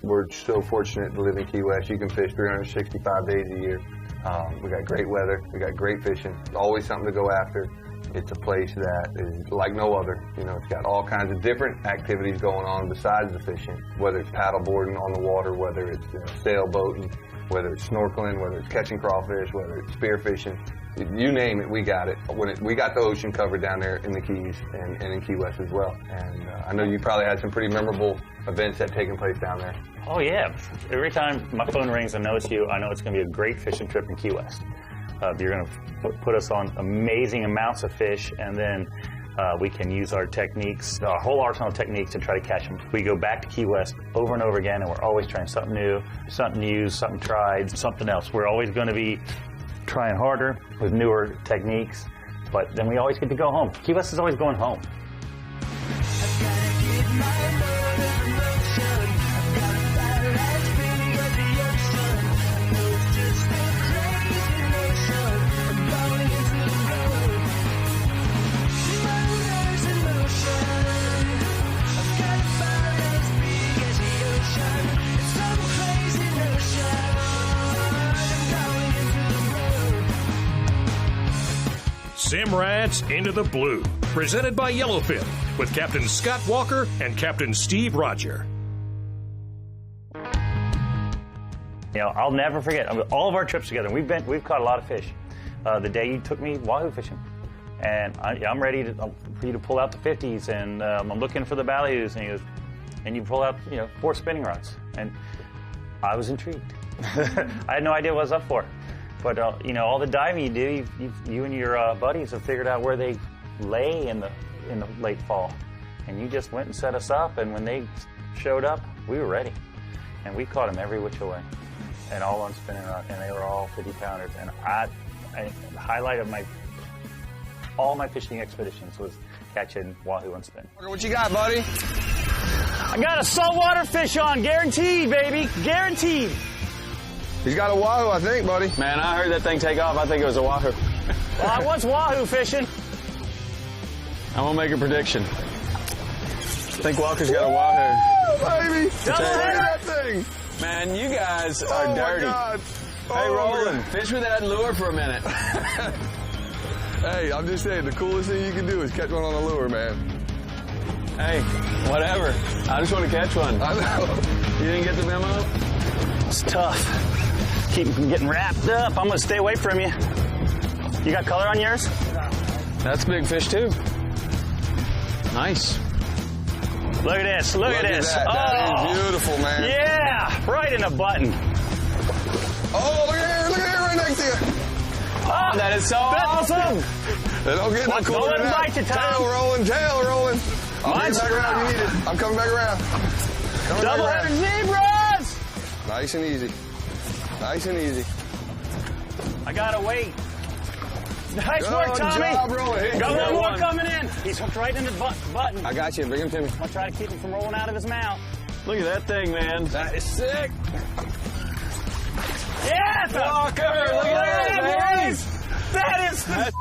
We're so fortunate to live in Key West. You can fish 365 days a year. We got great weather. We got great fishing. Always something to go after. It's a place that is like no other. You know, it's got all kinds of different activities going on besides the fishing, whether it's paddleboarding on the water, whether it's sailboating, whether it's snorkeling, whether it's catching crawfish, whether it's spearfishing. You name it, we got it. We got the ocean covered down there in the Keys and in Key West as well. And I know you probably had some pretty memorable events that taken place down there. Oh yeah, every time my phone rings and know it's you, I know it's going to be a great fishing trip in Key West. You're going to put us on amazing amounts of fish, and then we can use our techniques, our whole arsenal of techniques to try to catch them. We go back to Key West over and over again, and we're always trying something new, something used, something tried, something else. We're always going to be trying harder with newer techniques, but then we always get to go home. Key West is always going home. Simrad's Into the Blue, presented by Yellowfin, with Captain Scott Walker and Captain Steve Rodger. You know, I'll never forget all of our trips together. We've caught a lot of fish. The day you took me wahoo fishing, and I'm ready for you to pull out the 50s, and I'm looking for the ballyhoos, and he goes, and you pull out 4 spinning rods, and I was intrigued. I had no idea what I was up for. But, all the diving you do, you and your buddies have figured out where they lay in the late fall. And you just went and set us up, and when they showed up, we were ready. And we caught them every which way, and all on spinning rod, and they were all 50-pounders. And the highlight of all my fishing expeditions was catching wahoo on spin. What you got, buddy? I got a saltwater fish on, guaranteed, baby, guaranteed. He's got a wahoo, I think, buddy. Man, I heard that thing take off. I think it was a wahoo. Well, I was wahoo fishing. I'm going to make a prediction. I think Walker's got a wahoo. Baby! Double header! That thing! Man, you guys are dirty. My God. Hey, Roland, fish with that lure for a minute. Hey, I'm just saying, the coolest thing you can do is catch one on a lure, man. Hey, whatever. I just want to catch one. I know. You didn't get the memo? It's tough. Keep getting wrapped up. I'm going to stay away from you. You got color on yours? That's big fish, too. Nice. Look at this. Look at this. That. That is beautiful, man. Yeah. Right in the button. Oh, look at here right next to you. Oh, that is so awesome. They don't get no cooler Don't let than him that. bite you, Tom. Tail rolling. I'll bring it back around. You need it. I'm coming back around. Double-headed zebras. Nice and easy. Nice and easy. I gotta wait. Nice Good work, Tommy. job, Roland. Got one more coming in. He's hooked right in the button. I got you. Bring him to me. I'll try to keep him from rolling out of his mouth. Look at that thing, man. That is sick. Yes! Walker, look at that, boys! That is the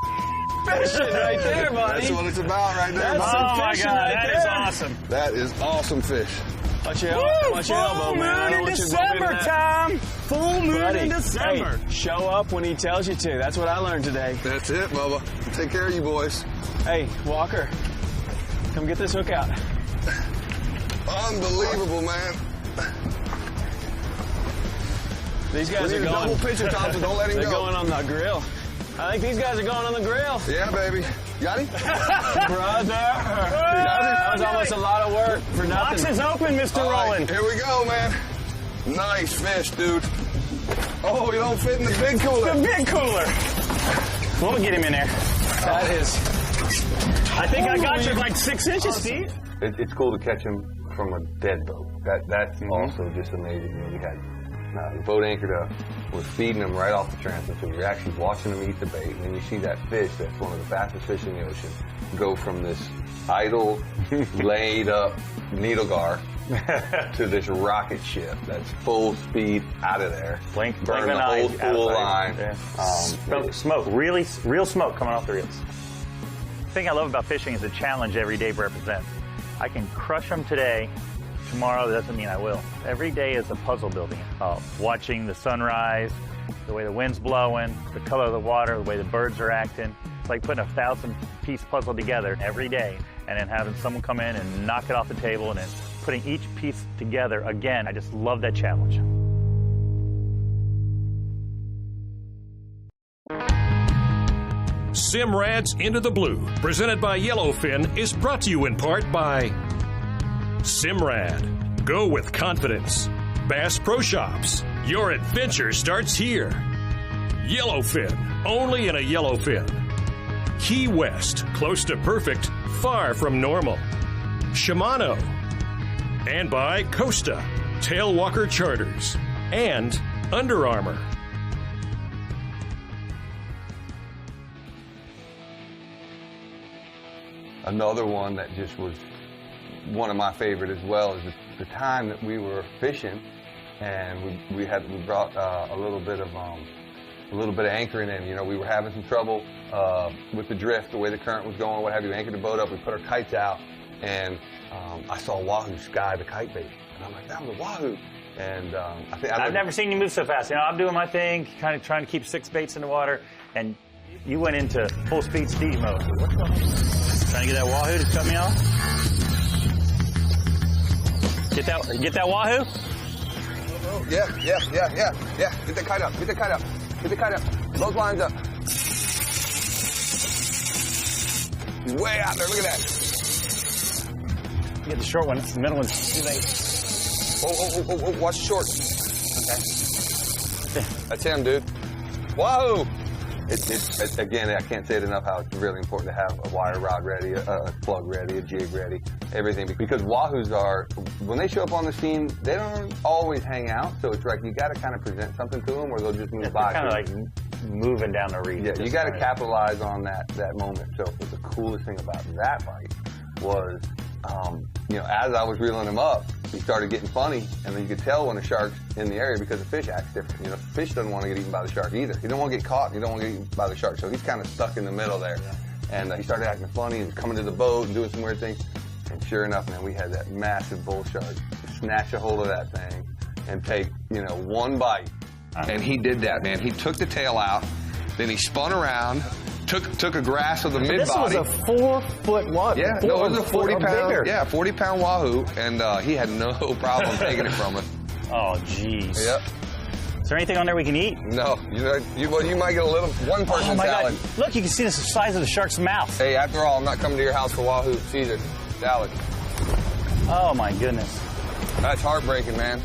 fishing right there, buddy. That's what it's about right there. That's oh some my fishing God, right that there. is awesome. That is awesome fish. Watch your elbow, man. I don't want you bumping December, that. Tom. Full moon Buddy, in December. Hey, show up when he tells you to. That's what I learned today. That's it, Bubba. Take care of you boys. Hey, Walker, come get this hook out. Unbelievable, man. These guys We are need a going. double pitcher, Tom, so don't let him They're go. going on the grill. I think these guys are going on the grill. Yeah, baby. Got him? Brother. That was almost a lot of work for nothing. Box is open, Mr. All right, Roland. here we go, man. Nice fish, dude. Oh, you don't fit in the big cooler. The big cooler. We'll get him in there. That is. I think I got you like 6 inches, Steve. It's cool to catch him from a dead boat. That's also just amazing. You know, we had the boat anchored up. We're feeding them right off the transom, so you're actually watching them eat the bait. And then you see that fish that's one of the fastest fish in the ocean go from this idle, laid up needle gar to this rocket ship that's full speed out of there. Blink burn an the eye whole out of pool sight. line. Yeah. Smoke, really, real smoke coming off the reels. The thing I love about fishing is the challenge every day represents. I can crush them today, tomorrow, that doesn't mean I will. Every day is a puzzle building. Watching the sunrise, the way the wind's blowing, the color of the water, the way the birds are acting. It's like putting a 1,000-piece puzzle together every day and then having someone come in and knock it off the table and then putting each piece together again. I just love that challenge. Simrad's Into the Blue, presented by Yellowfin, is brought to you in part by Simrad. Go with confidence. Bass Pro Shops. Your adventure starts here. Yellowfin, only in a Yellowfin. Key West, close to perfect, far from normal. Shimano. And by Costa, Tailwalker Charters. And Under Armour. Another one that just was one of my favorite as well is the time that we were fishing, and we brought a little bit of anchoring in. You know, we were having some trouble with the drift, the way the current was going, what have you. We anchored the boat up, we put our kites out, and I saw a Wahoo sky the kite bait, and I'm like, that was a Wahoo. And I've never seen you move so fast. You know, I'm doing my thing, kind of trying to keep 6 baits in the water, and you went into full speed Steve mode. What's going on? Trying to get that Wahoo to cut me off. Get that Wahoo? Yeah. Get the kite up. Get the kite up. Those lines up. He's way out there. Look at that. Get the short one. The middle one's too late. Oh, watch the short. Okay. That's him, dude. Wahoo! It's again, I can't say it enough how it's really important to have a wire rod ready, a plug ready, a jig ready, everything. Because Wahoos when they show up on the scene, they don't always hang out. So it's like you got to kind of present something to them, or they'll just move by. Kind of like moving down the reef. Yeah, you got to capitalize on that moment. So the coolest thing about that bite was, you know, as I was reeling him up, he started getting funny, and then you could tell when a shark's in the area because the fish acts different. You know, the fish doesn't want to get eaten by the shark either. He don't want to get caught, and he don't want to get eaten by the shark. So he's kind of stuck in the middle there. Yeah. And he started acting funny and coming to the boat and doing some weird things. And sure enough, man, we had that massive bull shark snatch a hold of that thing and take, you know, one bite. And he did that, man. He took the tail out, then he spun around, took a grasp of the mid body. This was a 4-foot Wahoo. Yeah, no, it was a 40-pound. Yeah, 40-pound Wahoo, and he had no problem taking it from us. Oh, jeez. Yep. Is there anything on there we can eat? No, you might get a little one-person salad. God. Look, you can see the size of the shark's mouth. Hey, after all, I'm not coming to your house for Wahoo. Caesar salad. Oh my goodness. That's heartbreaking, man.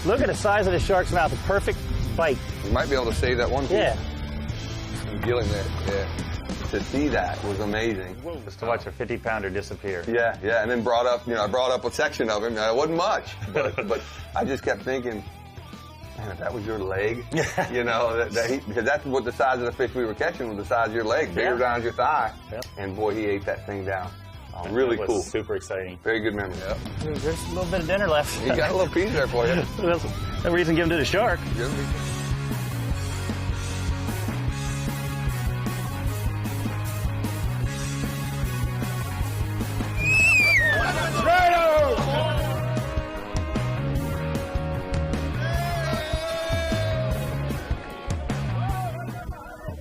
Look at the size of the shark's mouth. A perfect bite. You might be able to save that one piece. Yeah. Gilling there, yeah. To see that was amazing. Just to watch a 50-pounder disappear. Yeah, and then I brought up a section of him. It wasn't much, but I just kept thinking, man, if that was your leg, you know, because that's what the size of the fish we were catching was the size of your leg, bigger down as your thigh. Yep. And boy, he ate that thing down. Really cool. Super exciting. Very good memory. Yep. There's a little bit of dinner left. You got a little piece there for you. That's no reason to give him to the shark.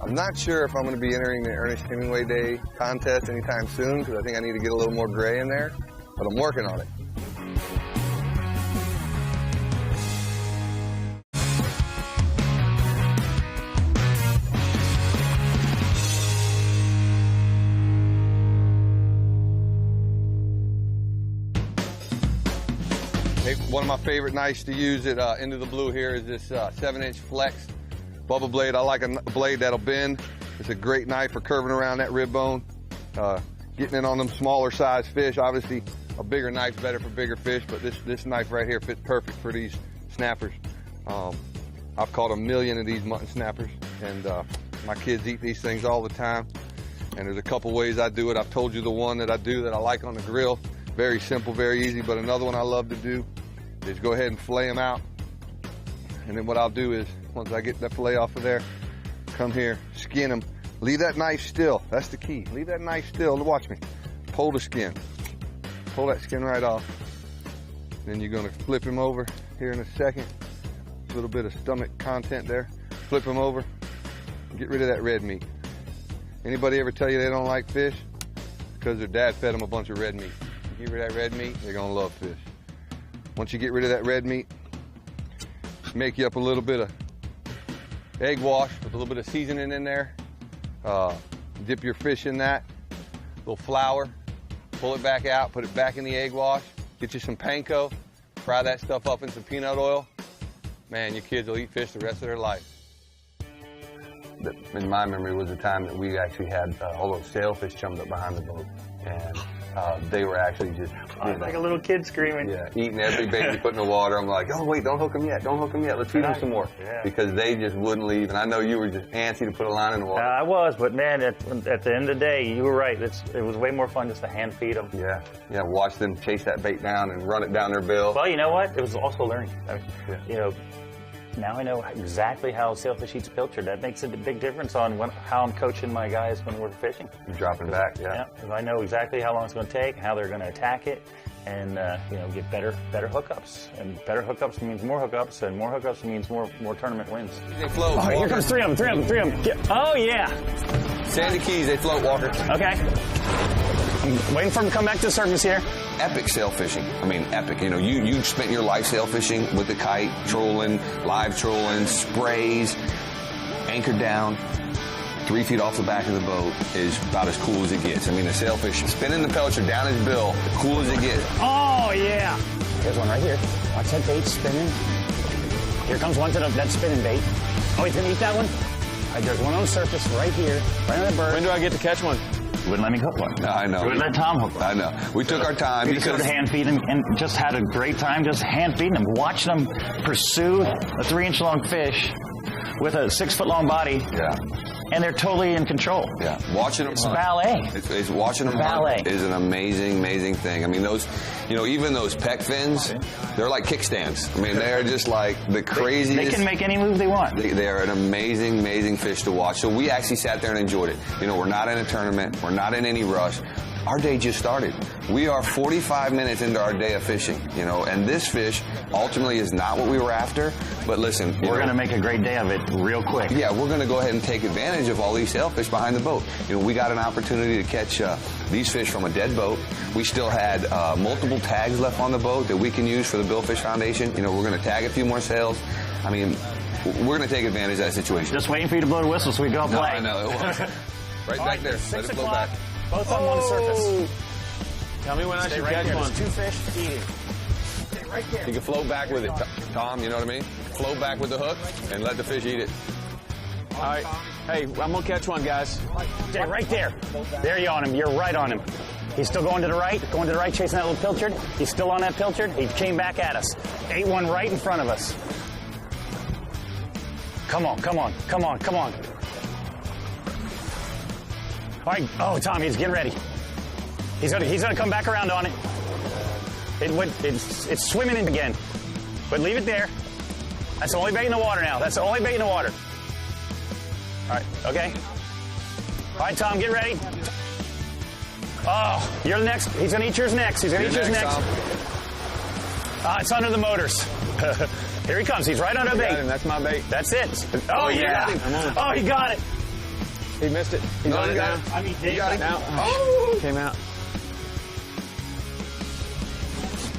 I'm not sure if I'm going to be entering the Ernest Hemingway Day contest anytime soon because I think I need to get a little more gray in there, but I'm working on it. One of my favorite knives to use at Into the Blue here is this 7-inch Flex Bubba blade. I like a blade that'll bend. It's a great knife for curving around that rib bone, getting in on them smaller size fish. Obviously, a bigger knife's better for bigger fish, but this knife right here fits perfect for these snappers. I've caught 1 million of these mutton snappers, and my kids eat these things all the time. And there's a couple ways I do it. I've told you the one that I do that I like on the grill. Very simple, very easy, but another one I love to do is go ahead and fillet them out. And then what I'll do is, once I get that fillet off of there, come here, skin them. Leave that knife still. That's the key. Leave that knife still. Watch me. Pull the skin. pull that skin right off. Then you're gonna flip him over here in a second. A little bit of stomach content there. Flip him over, get rid of that red meat. Anybody ever tell you they don't like fish? Because their dad fed them a bunch of red meat. You get rid of that red meat, they're gonna love fish. Once you get rid of that red meat, make you up a little bit of egg wash with a little bit of seasoning in there. Dip your fish in that, a little flour, pull it back out, put it back in the egg wash, get you some panko, fry that stuff up in some peanut oil. Man, your kids will eat fish the rest of their life. In my memory was the time that we actually had all those sailfish chummed up behind the boat. And they were actually just like a little kid screaming. Yeah, eating every bait we put in the water. I'm like, oh wait, don't hook them yet, don't hook them yet. Let's feed them some more. Yeah. Because they just wouldn't leave. And I know you were just antsy to put a line in the water. I was, but man, at the end of the day, you were right. It was way more fun just to hand feed them. Yeah, watch them chase that bait down and run it down their bill. Well, you know what? It was also learning. I mean, you know, now I know exactly how sailfish eats pilchard. That makes a big difference on how I'm coaching my guys when we're fishing. You're dropping back, yeah. Because I know exactly how long it's going to take, how they're going to attack it, and you know, get better hookups. And better hookups means more hookups, and more hookups means more tournament wins. They float. Oh, here comes three of them. Oh yeah. Sandy Keys, they float, Walker. Okay. I'm waiting for them to come back to the surface here. Epic sail fishing. I mean, epic. You know, you spent your life sail fishing with the kite, trolling, live trolling, sprays, anchored down, 3 feet off the back of the boat is about as cool as it gets. I mean, the sailfish spinning the pilchard down his bill, cool as it gets. Oh, yeah. There's one right here. Watch that bait spinning. Here comes one to that spinning bait. Oh, he's going to eat that one? All right, there's one on the surface right here, right on that bird. When do I get to catch one? You wouldn't let me hook one. I know. You wouldn't let Tom hook one. I know. We took our time We just hand feed him and just had a great time just hand feeding them, watching them pursue a 3-inch long fish with a 6-foot-long body. Yeah. And they're totally in control. Yeah, watching them It's hunt. ballet. It's watching them ballet. hunt is an amazing, amazing thing. I mean, those, you know, even those peck fins, they're like kickstands. I mean, they're just like the craziest. They can make any move they want. They are an amazing, amazing fish to watch. So we actually sat there and enjoyed it. You know, we're not in a tournament. We're not in any rush. Our day just started. We are 45 minutes into our day of fishing, you know, and this fish ultimately is not what we were after. But listen, We're going to make a great day of it real quick. yeah, we're going to go ahead and take advantage of all these sailfish behind the boat. You know, we got an opportunity to catch these fish from a dead boat. We still had multiple tags left on the boat that we can use for the Billfish Foundation. You know, we're going to tag a few more sails. I mean, we're going to take advantage of that situation. Just waiting for you to blow the whistle so we go play. No, I know. It was. Right back there. Let 6 it blow o'clock. back. Both of them on the surface. Tell me when I Stay should right catch there. one. There's 2 fish eating. Stay right there. You can float back with it, Tom, you know what I mean? Float back with the hook and let the fish eat it. All right. Hey, I'm going to catch one, guys. Stay right there. There you're on him. You're right on him. He's still going to the right, chasing that little pilchard. He's still on that pilchard. He came back at us. Ate one right in front of us. Come on. All right. Oh, Tom, he's getting ready. He's gonna come back around on it. It's swimming in again. But leave it there. That's the only bait in the water now. That's the only bait in the water. All right, okay. All right, Tom, get ready. Oh, you're the next. He's gonna eat yours next. He's gonna eat yours next. It's under the motors. Here he comes. He's right under the bait. That's my bait. That's it. Oh, yeah. Oh, he got it. He missed it. He's on it now. I mean, You got it. Now. Oh! Came out.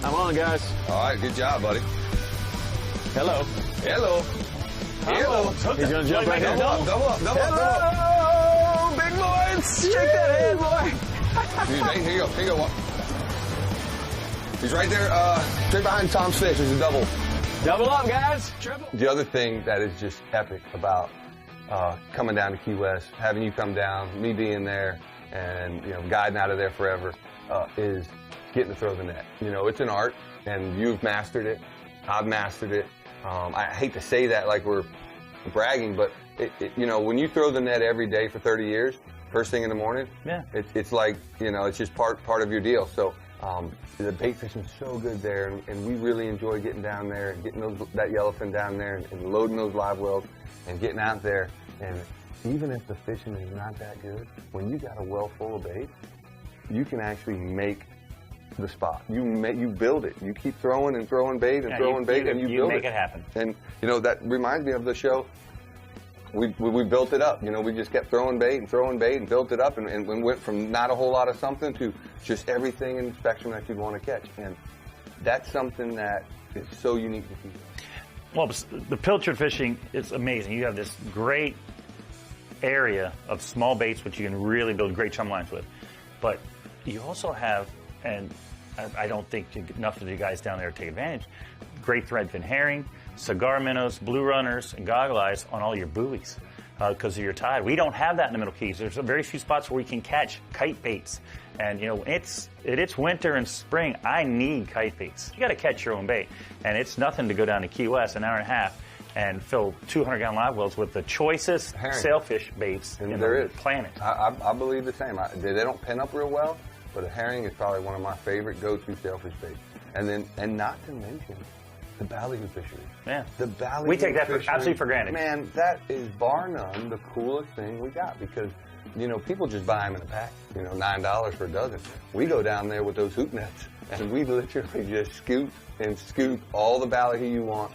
I'm on, guys. All right, good job, buddy. Hello. Hello. Hello. He's going to jump right Double now. up, double up, double up, double up. Oh, big boys. Shake that head, boy. Here you go. He's right there, straight behind Tom's fish. There's a double. Double up, guys. Triple. The other thing that is just epic about coming down to Key West, having you come down, me being there, and you know, guiding out of there forever, is getting to throw the net. You know, it's an art, and you've mastered it. I've mastered it. I hate to say that like we're bragging, but you know, when you throw the net every day for 30 years, first thing in the morning, Yeah. it's like, you know, it's just part of your deal. So the bait fishing's so good there, and we really enjoy getting down there and getting that yellowfin down there and loading those live wells and getting out there. And even if the fishing is not that good, when you got a well full of bait, you can actually make the spot. You build it. You keep throwing and throwing bait and throwing bait, and you build make it happen. And that reminds me of the show. We built it up. We just kept throwing bait and built it up, and went from not a whole lot of something to just everything in the spectrum that you'd want to catch. And that's something that is so unique to Key West. Well, the pilchard fishing is amazing. You have this great area of small baits which you can really build great chum lines with. But you also have, and I don't think enough of you guys down there take advantage, great threadfin herring, cigar minnows, blue runners, and goggle eyes on all your buoys because of your tide. We don't have that in the Middle Keys. There's very few spots where we can catch kite baits. And it's winter and spring. I need kite baits. You got to catch your own bait, and it's nothing to go down to Key West an hour and a half and fill 200-gallon live wells with the choicest sailfish baits in the planet. I believe the same. They don't pin up real well, but a herring is probably one of my favorite go-to sailfish baits. And not to mention the ballyhoo fishery. Yeah. The ballyhoo we take that fishery, absolutely for granted. Man, that is bar none the coolest thing we got because, people just buy them in a pack, $9 for a dozen. We go down there with those hoop nets and we literally just scoop all the ballyhoo you want.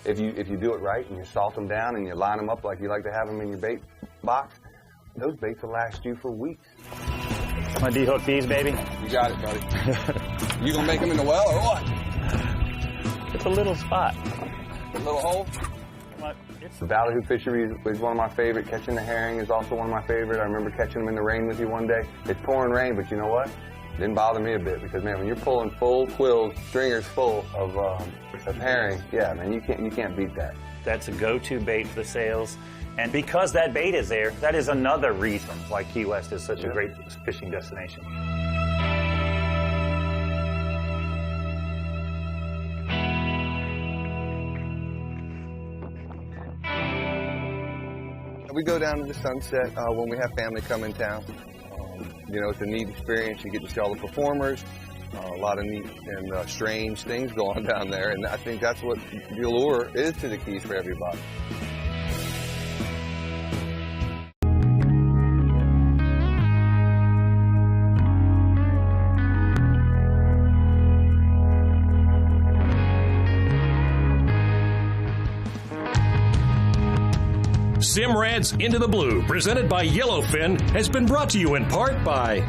If you do it right and you salt them down and you line them up like you like to have them in your bait box, those baits will last you for weeks. Want to de-hook these, baby? You got it, buddy. You gonna make them in the well or what? It's a little spot. A little hole? The ballyhoo fishery is one of my favorite. Catching the herring is also one of my favorite. I remember catching them in the rain with you one day. It's pouring rain, but you know what? Didn't bother me a bit because, man, when you're pulling full quills, stringers full of herring, yeah, man, you can't beat that. That's a go-to bait for the sails. And because that bait is there, that is another reason why Key West is such a great fishing destination. We go down to the sunset when we have family come in town. It's a neat experience. You get to see all the performers, a lot of neat and strange things going on down there, and I think that's what the allure is to the Keys for everybody. Simrad's Into the Blue, presented by Yellowfin, has been brought to you in part by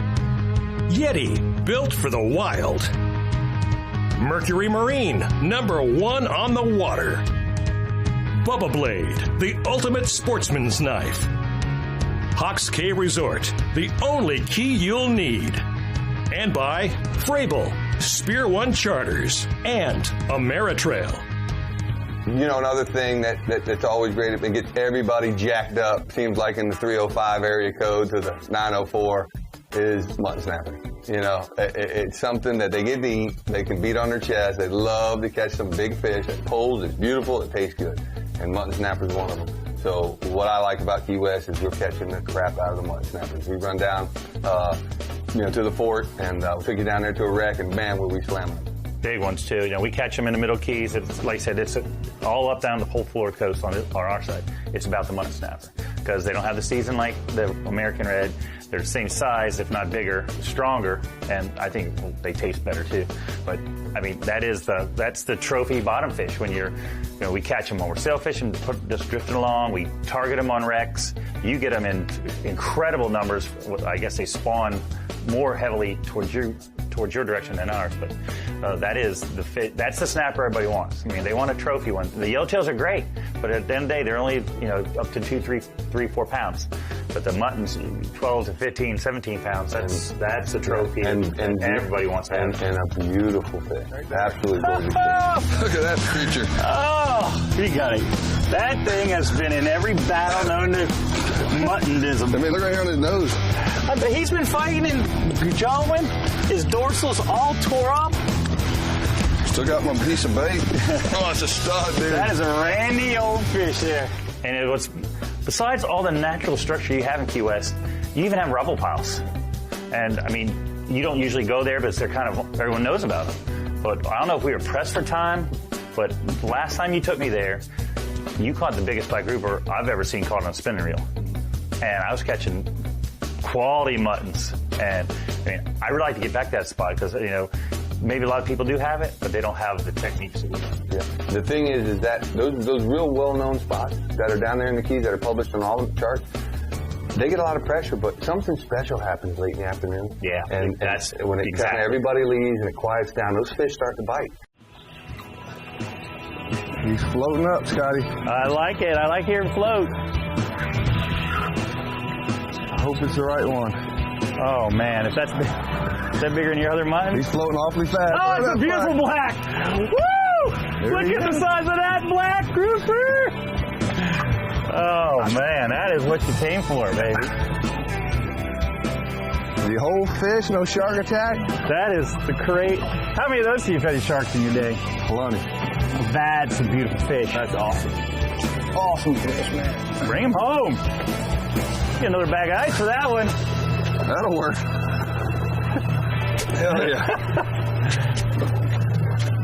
Yeti, built for the wild. Mercury Marine, #1 on the water. Bubba Blade, the ultimate sportsman's knife. Hawks Cay Resort, the only key you'll need. And by Frable, Spear One Charters, and Ameritrail. Another thing that's always great, it gets everybody jacked up, seems like in the 305 area code to the 904, is mutton snapping. It's something that they get to eat, they can beat on their chest, they love to catch some big fish. It pulls, it's beautiful, it tastes good, and mutton snappers is one of them. So what I like about Key West is we're catching the crap out of the mutton snappers. We run down, to the fort, and we'll take you down there to a wreck, and man, will we slam them. Big ones too. We catch them in the Middle Keys. It's, like I said, it's all up down the whole Florida coast on our side. It's about the mutton snapper because they don't have the season like the American red. They're the same size, if not bigger, stronger, and I think they taste better too. But I mean, that's the trophy bottom fish when we catch them when we're sailfishing, just drifting along. We target them on wrecks. You get them in incredible numbers. I guess they spawn more heavily towards your direction than ours, but that's the snapper everybody wants. I mean, they want a trophy one. The yellowtails are great, but at the end of the day, they're only up to 2, 3, 4 pounds. But the mutton's 12 to 15, 17 pounds. That's a trophy, and everybody wants that. And a beautiful fish, absolutely gorgeous fish. Look at that creature. Oh, he got it. That thing has been in every battle known to muttonism. I mean, look right here on his nose. He's been fighting in Jawin. His dorsal's all tore up. Still got my piece of bait. Oh, it's a stud, dude. That is a randy old fish there. And besides all the natural structure you have in Key West, you even have rubble piles. And I mean, you don't usually go there, but everyone knows about them. But I don't know if we were pressed for time, but last time you took me there, you caught the biggest black grouper I've ever seen caught on a spinning reel. And I was catching quality muttons. And I mean, I would like to get back to that spot because, you know, maybe a lot of people do have it, but they don't have the techniques. Yeah. The thing is that those real well-known spots that are down there in the Keys that are published on all the charts, they get a lot of pressure, but something special happens late in the afternoon. Yeah, and that's when it kind of everybody leaves and it quiets down, those fish start to bite. He's floating up, Scotty. I like it. I like hearing float. I hope it's the right one. Oh man, is that bigger than your other mutton? He's floating awfully fast. Oh, it's a beautiful black. Woo! Look at the size of that black grouper. Oh man, that is what you came for, baby. The whole fish, no shark attack? That is the great. How many of those have you fed sharks in your day? Plenty. That's a beautiful fish. That's awesome. Awesome fish, man. Bring him home. Get another bag of ice for that one. That'll work. Hell yeah.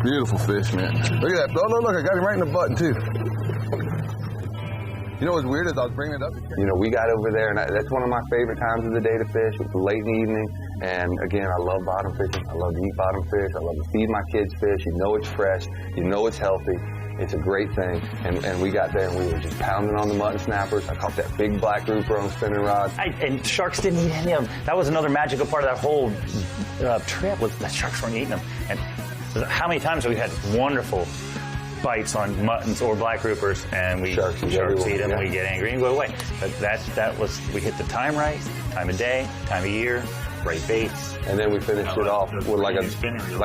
Beautiful fish, man. Look at that. Look, I got him right in the button, too. You know what's weird is I was bringing it up. You know, we got over there, and that's one of my favorite times of the day to fish. It's late in the evening, and again, I love bottom fishing. I love to eat bottom fish. I love to feed my kids fish. You know it's fresh. You know it's healthy. It's a great thing. And we got there, and we were just pounding on the mutton snappers. I caught that big black grouper on spinning rod. And sharks didn't eat any of them. That was another magical part of that whole trip, was that sharks weren't eating them. And how many times have we had wonderful bites on muttons or black groupers, and sharks eat them, yeah. We get angry and go away. But that was, we hit the time right, time of day, time of year, right baits. And then we finished it off with like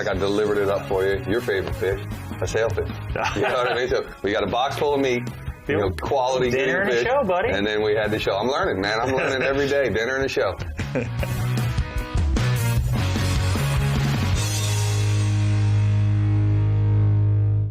I delivered it up for you, your favorite fish, a sailfish. You know what I mean? So we got a box full of meat, you know, quality dinner and fish, a show, buddy. And then we had the show. I'm learning, man. I'm learning every day. Dinner and a show.